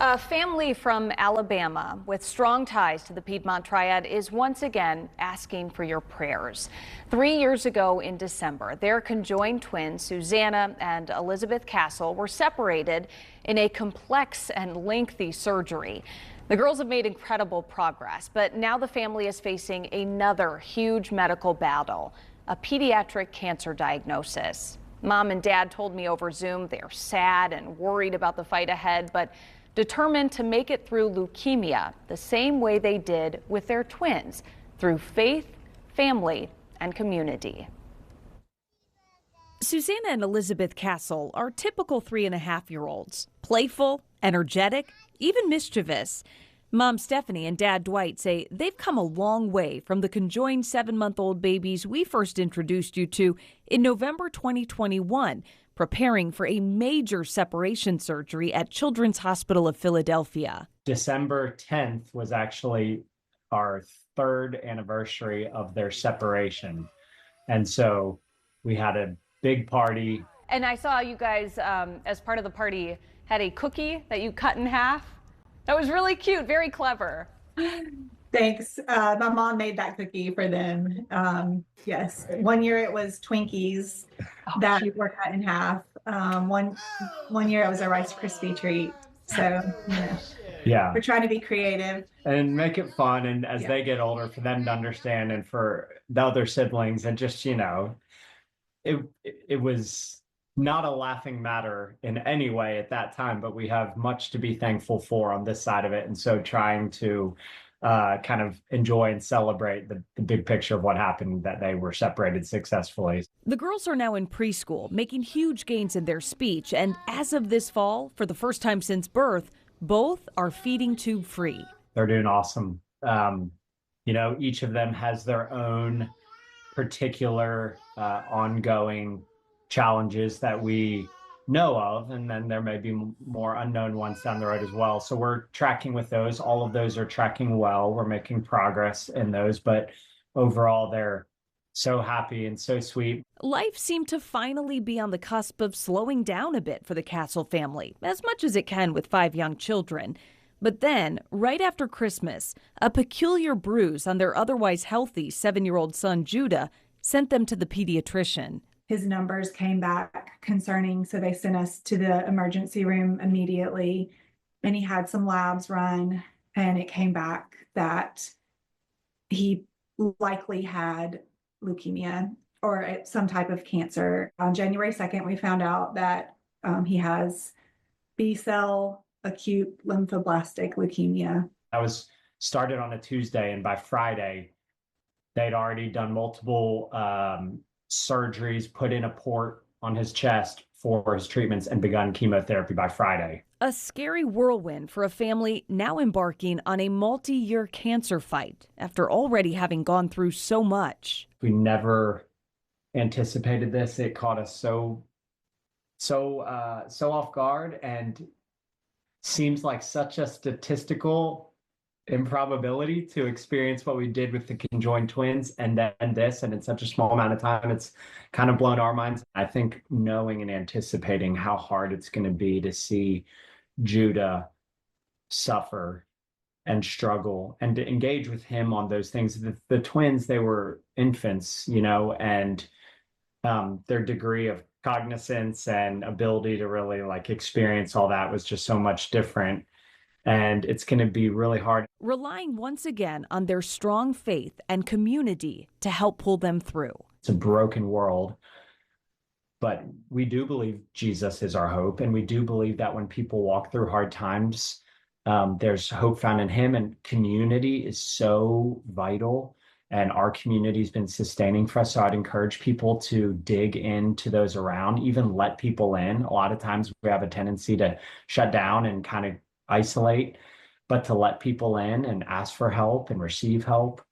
A family from Alabama with strong ties to the Piedmont Triad is once again asking for your prayers. 3 years ago in December, their conjoined twins, Susanna and Elizabeth Castle, were separated in a complex and lengthy surgery. The girls have made incredible progress, but now the family is facing another huge medical battle, a pediatric cancer diagnosis. Mom and Dad told me over Zoom they're sad and worried about the fight ahead, but determined to make it through leukemia the same way they did with their twins, through faith, family, and community. Susanna and Elizabeth Castle are typical 3.5-year-olds, playful, energetic, even mischievous. Mom Stephanie and Dad Dwight say they've come a long way from the conjoined 7-month-old babies we first introduced you to in November 2021, preparing for a major separation surgery at Children's Hospital of Philadelphia. December 10th was actually our 3rd anniversary of their separation. And so we had a big party. And I saw you guys, as part of the party, had a cookie that you cut in half. That was really cute, very clever. Thanks. My mom made that cookie for them. Yes, one year it was Twinkies that were cut in half. One year it was a Rice Krispie treat. So, Yeah, we're trying to be creative and make it fun. And as they get older, for them to understand, and for the other siblings, and just, it was not a laughing matter in any way at that time, but we have much to be thankful for on this side of it. And so trying to kind of enjoy and celebrate the big picture of what happened, that they were separated successfully. The girls are now in preschool, making huge gains in their speech. And as of this fall, for the first time since birth, both are feeding tube free. They're doing awesome. Each of them has their own particular ongoing challenges that we know of, and then there may be more unknown ones down the road as well. So we're tracking with those. All of those are tracking well. We're making progress in those, but overall they're so happy and so sweet. Life seemed to finally be on the cusp of slowing down a bit for the Castle family, as much as it can with 5 young children. But then, right after Christmas, a peculiar bruise on their otherwise healthy 7-year-old son, Judah, sent them to the pediatrician. His numbers came back concerning, so they sent us to the emergency room immediately. And he had some labs run, and it came back that he likely had leukemia or some type of cancer. On January 2nd, we found out that he has B-cell acute lymphoblastic leukemia. I was started on a Tuesday, and by Friday, they'd already done multiple surgeries, put in a port on his chest for his treatments, and begun chemotherapy by Friday. A scary whirlwind for a family now embarking on a multi-year cancer fight after already having gone through so much. We never anticipated this. It caught us so off guard, and seems like such a statistical improbability to experience what we did with the conjoined twins and then this, and in such a small amount of time. It's kind of blown our minds. I think knowing and anticipating how hard it's going to be to see Judah suffer and struggle, and to engage with him on those things. The twins, they were infants, and their degree of cognizance and ability to really experience all that was just so much different. And it's going to be really hard. Relying once again on their strong faith and community to help pull them through. It's a broken world, but we do believe Jesus is our hope. And we do believe that when people walk through hard times, there's hope found in him. And community is so vital. And our community has been sustaining for us. So I'd encourage people to dig into those around, even let people in. A lot of times we have a tendency to shut down and kind of isolate, but to let people in and ask for help and receive help,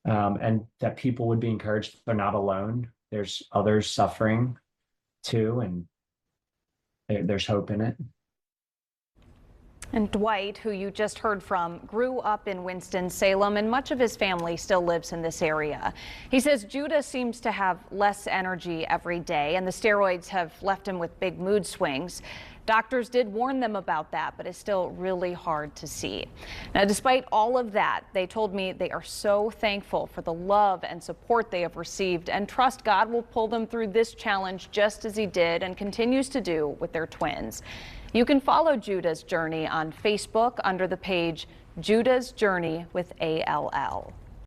and that people would be encouraged they're not alone. There's others suffering too, and there's hope in it. And Dwight, who you just heard from, grew up in Winston-Salem, and much of his family still lives in this area. He says Judah seems to have less energy every day, and the steroids have left him with big mood swings. Doctors did warn them about that, but it's still really hard to see. Now, despite all of that, they told me they are so thankful for the love and support they have received and trust God will pull them through this challenge just as he did and continues to do with their twins. You can follow Judah's journey on Facebook under the page Judah's Journey with ALL.